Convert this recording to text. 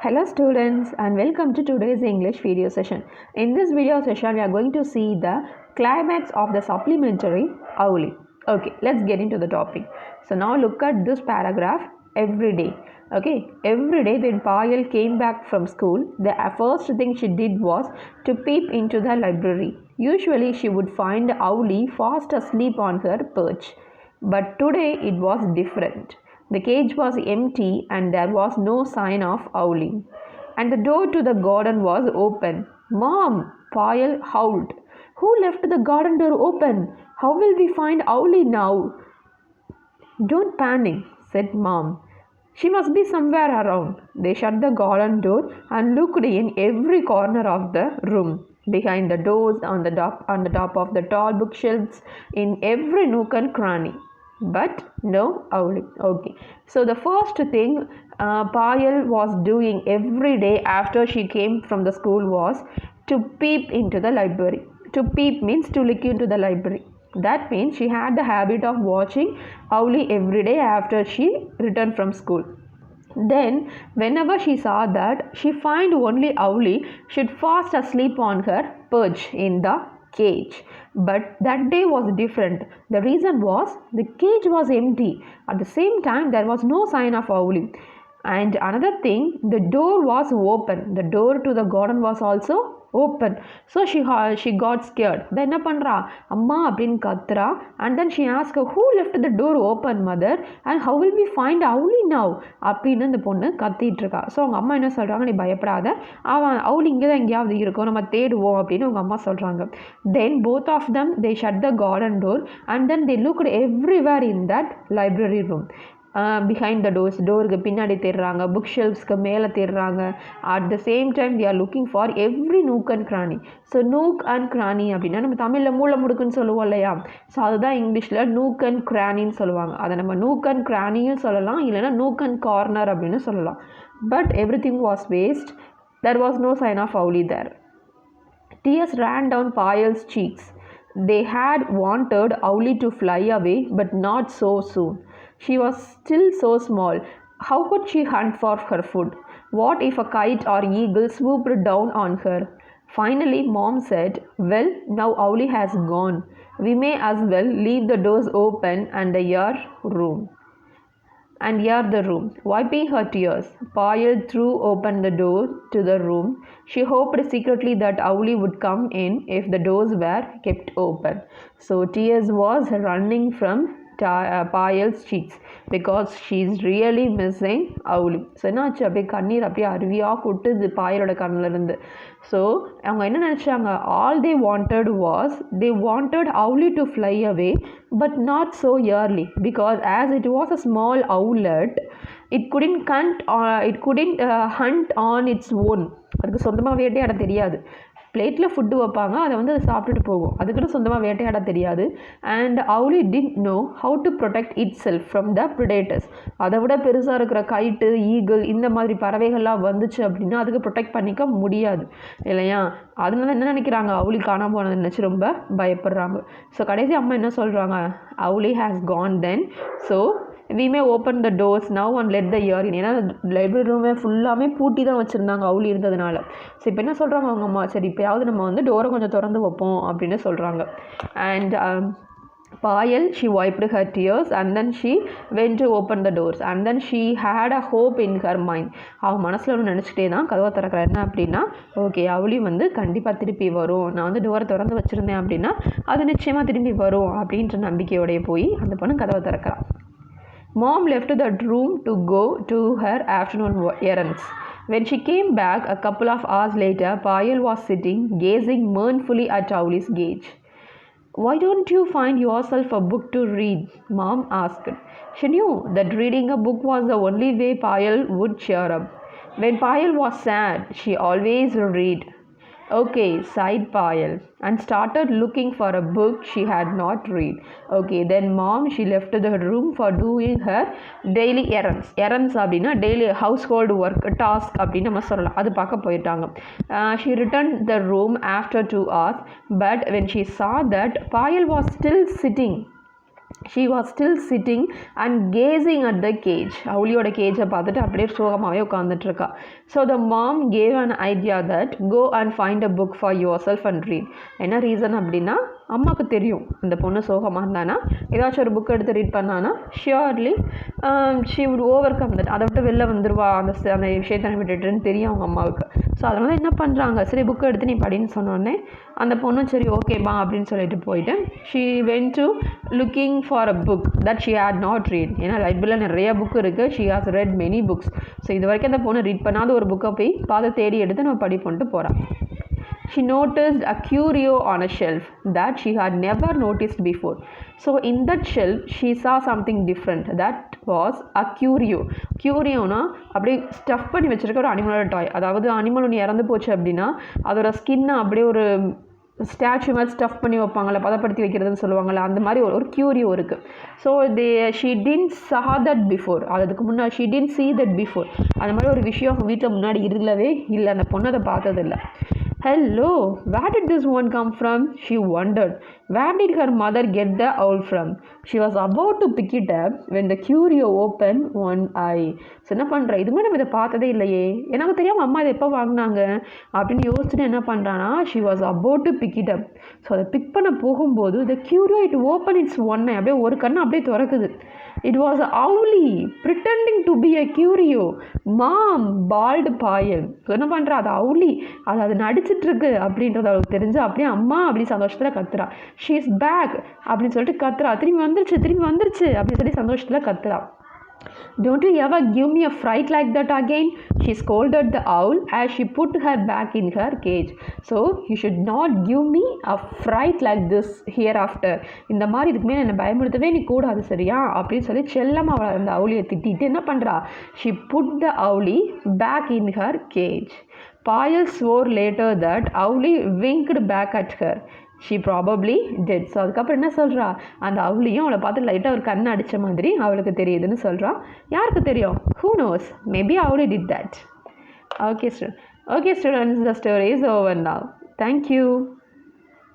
Hello students and welcome to today's English video session. In this video session we are going to see the climax of the supplementary Auli. Okay, let's get into the topic. So now look at this paragraph every day. Okay, every day when Payal came back from school, the first thing she did was to peep into the library. Usually she would find Auli fast asleep on her perch. But today it was different. The cage was empty and there was no sign of owling. And the door to the garden was open. Mom, Payal howled. Who left the garden door open? How will we find Owlie now? Don't panic, said Mom. She must be somewhere around. They shut the garden door and looked in every corner of the room. Behind the doors, on the top of the tall bookshelves, in every nook and cranny. But no owling. Okay, so the first thing Payal was doing every day after she came from the school was to peep into the library. To peep means to look into the library. That means she had the habit of watching Owlie every day after she returned from school. Then, whenever she saw that she found only Owlie, she'd fast asleep on her perch in the cage. But that day was different. The reason was the cage was empty. At the same time, there was no sign of Owlie. And another thing, the door was open. The door to the garden was also open. So she got scared. Then என்ன பண்றா அம்மா அப்படின்னு கத்துறா. And then she asked her, who left the door open, mother? And how will we find Owlie now? அப்படின்னு அந்த பொண்ணு கத்திட்டு இருக்கா. ஸோ அவங்க அம்மா என்ன சொல்றாங்க, நீ பயப்படாத, அவன் Owlie இங்கே தான் எங்கேயாவது இருக்கும், நம்ம தேடுவோம் அப்படின்னு அவங்க அம்மா சொல்றாங்க. Then both of them they shut the garden door and then they looked everywhere in that library room. Behind the doors, டோருக்கு பின்னாடி தேடுறாங்க, புக் ஷெல்ஃப்ஸ்க்கு மேலே தேடுறாங்க. At the same time we are looking for every nook and cranny. So nook and cranny அப்படின்னா நம்ம தமிழில் மூளை முடுக்குன்னு சொல்லுவோம் இல்லையா, ஸோ அதுதான் இங்கிலீஷில் நூக் அண்ட் கிரானின்னு சொல்லுவாங்க. அதை நம்ம நூக் அண்ட் கிரானியும் சொல்லலாம், இல்லைனா நூக் அண்ட் கார்னர் அப்படின்னு சொல்லலாம். But everything was waste. There was no sign of Owlie there. Tears ran down Payal's cheeks. They had wanted Owlie to fly away, but not so soon. She was still so small. How could she hunt for her food? What if a kite or eagle swooped down on her? Finally, Mom said, well, now Owlie has gone. We may as well leave the doors open and hear the room. Wiping her tears, Payal threw open the door to the room. She hoped secretly that Owlie would come in if the doors were kept open. So tears was running from Payal's cheeks because she's really missing Owlie. So என்னாச்சு, அப்படியே கண்ணீர் அப்படியே அருவியாக கொட்டுது பாயலோட கண்ணிலிருந்து. So அவங்க என்ன நினச்சாங்க, all they wanted Owlie to fly away but not so early because as it was a small owlet, it couldn't hunt on its own. அதுக்கு சொந்தமாக வேட்டையாட தெரியாது. பிளேட்டில் ஃபுட்டு வைப்பாங்க, அதை வந்து அது சாப்பிட்டுட்டு போகும், அதுக்குன்னு சொந்தமாக வேட்டையாட தெரியாது. And Owlie didn't know how to protect itself from the predators. அதை விட பெருசாக இருக்கிற கைட்டு, ஈகிள் இந்த மாதிரி பறவைகள்லாம் வந்துச்சு அப்படின்னா அதுக்கு ப்ரொடெக்ட் பண்ணிக்க முடியாது இல்லையா. அதனால என்ன நினைக்கிறாங்க, Owlie காணாமல் போனது நினச்சி ரொம்ப பயப்படுறாங்க. ஸோ கடைசி அம்மா என்ன சொல்கிறாங்க, Owlie has gone then, so we may open the doors now and let the air in. ஏன்னா லைப்ரரி ரூமே ஃபுல்லாமே பூட்டி தான் வச்சுருந்தாங்க Owlie இருந்ததுனால. ஸோ இப்போ என்ன சொல்கிறாங்க அவங்க அம்மா, சரி இப்போயாவது நம்ம வந்து டோரை கொஞ்சம் திறந்து வைப்போம் அப்படின்னு சொல்கிறாங்க. And Payal, she wiped her tears and then she went to open the doors and then she had a hope in her mind. அவன் மனசில் ஒன்று நினச்சிட்டே தான் கதவை திறக்கிறேன். என்ன அப்படின்னா, ஓகே Owlie வந்து கண்டிப்பாக திருப்பி வரும், நான் வந்து டோரை திறந்து வச்சுருந்தேன் அப்படின்னா அது நிச்சயமாக திரும்பி வரும் அப்படின்ற நம்பிக்கையோடைய போய் அந்த பொண்ணு கதவை திறக்கிறான். Mom left the room to go to her afternoon errands. When she came back a couple of hours later, Payal was sitting, gazing mournfully at Owlie's cage. Why don't you find yourself a book to read? Mom asked. She knew that reading a book was the only way Payal would cheer up. When Payal was sad, she always read. Okay, sighed Payal and started looking for a book she had not read. Okay, then Mom, she left the room for doing her daily errands. Errands அப்படின்னா daily household work task அப்படின்னு நம்ம சொல்லலாம், அது பார்க்க போயிட்டாங்க. She returned the room after 2 hours, but when she saw that Payal was still sitting she was still sitting and gazing at the cage. அவளியோட கேஜை பார்த்துட்டு அப்படியே சோகமாகவே உட்காந்துட்ருக்கா. So the mom gave an idea that go and find a book for yourself and read. என்ன reason அப்படின்னா, அம்மாவுக்கு தெரியும் அந்த பொண்ணு சோகமாக இருந்தானா ஏதாச்சும் ஒரு புக் எடுத்து ரீட் பண்ணானா surely she would over come that, அதை விட்டு வெளில வந்துடுவா, அந்த விஷயத்தை விட்டுட்டுன்னு தெரியும் அவங்க அம்மாவுக்கு. ஸோ அதனால் என்ன பண்ணுறாங்க, சரி புக்கு எடுத்து நீ படின்னு சொன்னோடனே அந்த பொண்ணும் சரி ஓகேப்பா அப்படின்னு சொல்லிட்டு போயிட்டு she went to looking for a book that she had not read. ஏன்னா லைப்ரரியில் நிறைய புக் இருக்குது, she has read many books. So இது வரைக்கும் அந்த பொண்ணு ரீட் பண்ணாத ஒரு புக்கை போய் பார்த்து தேடி எடுத்து நம்ம படிப்போன்ட்டு போகிறான். She noticed a curio on a shelf that she had never noticed before. So in that shelf she saw something different. That was a curio. Curioனா அப்படியே ஸ்டஃப் பண்ணி வச்சுருக்க ஒரு அனிமலோட டாய். அதாவது அனிமல் ஒன்று இறந்து போச்சு அப்படின்னா அதோட ஸ்கின்னை அப்படியே ஒரு ஸ்டாச்சு மாதிரி ஸ்டஃப் பண்ணி வைப்பாங்கள்ல, பதப்படுத்தி வைக்கிறதுன்னு சொல்லுவாங்கள்ல, அந்த மாதிரி ஒரு கியூரியோ இருக்குது. So she didn't saw that before, அதுக்கு முன்னாடி she didn't see that before. அந்த மாதிரி ஒரு விஷயம் வீட்டில் முன்னாடி இல்லவே இல்லை, அந்த பொண்ணை அதை பார்த்ததில்லை. Hello, where did this one come from? She wondered. Where did her mother get the owl from? She was about to pick it up when the curio opened one eye. So என்ன பண்ணுறா, இதுமே நம்ம இதை பார்த்ததே இல்லையே, எனக்கு தெரியாமல் அம்மா இதை எப்போ வாங்கினாங்க அப்படின்னு யோசிச்சுட்டு என்ன பண்ணுறான்னா, she was about to pick it up. So அதை பிக் பண்ண போகும்போது the curio it opened its one eye, அப்படியே ஒரு கண்ணை அப்படியே திறக்குது. It was a owlie pretending to be a curio. Mom bawled பாயல். என்ன பண்ணுறா, அது அவுலி, அது நடிச்சிட்ருக்கு அப்படின்றது அவளுக்கு தெரிஞ்சு அப்படியே அம்மா அப்படி சந்தோஷத்தில் கத்துறா. ஷீ இஸ் பேக் அப்படின்னு சொல்லிட்டு கத்துறா, திரும்பி வந்துருச்சு அப்படின்னு சொல்லி சந்தோஷத்தில் கத்துறா. Don't you ever give me a fright like that again? She scolded the owl as she put her back in her cage. So you should not give me a fright like this hereafter. இந்த மாதிரி இதுக்கு மேலே என்னை பயமுறுத்தவே நீ கூடாது சரியா அப்படின்னு சொல்லி செல்லமாக அவளை அந்த அவுளியை திட்டிட்டு என்ன பண்ணுறா, she put the owlie back in her cage. Payal swore later that owlie winked back at her. She probably did. So அதுக்கப்புறம் என்ன சொல்கிறா, அந்த அவுளியும் அவளை பார்த்து லைட்டாக ஒரு கண்ணை அடித்த மாதிரி அவளுக்கு தெரியுதுன்னு சொல்கிறா. யாருக்கு தெரியும், who knows, maybe owlie did that. Okay students, the story is over now. Thank you.